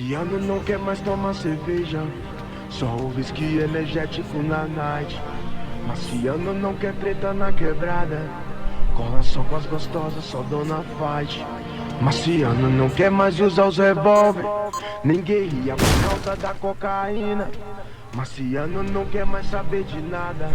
Marciano não quer mais tomar cerveja, só o whisky energético na night. Marciano não quer treta na quebrada, cola só com as gostosas, só dona fight. Marciano não quer mais usar os revólver, nem guerrilha por causa da cocaína. Marciano não quer mais saber de nada,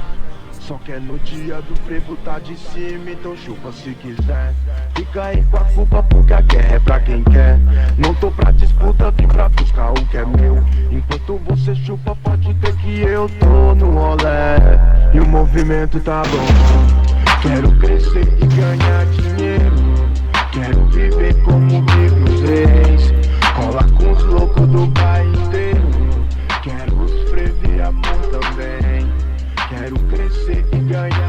só quer no dia do frevo tá de cima, então chupa se quiser. Fica aí com a culpa porque a guerra é pra quem quer. Não tô pra disputa, vim pra buscar o que é meu. Enquanto você chupa pode ter que eu tô no rolê. E o movimento tá bom, quero crescer e ganhar dinheiro.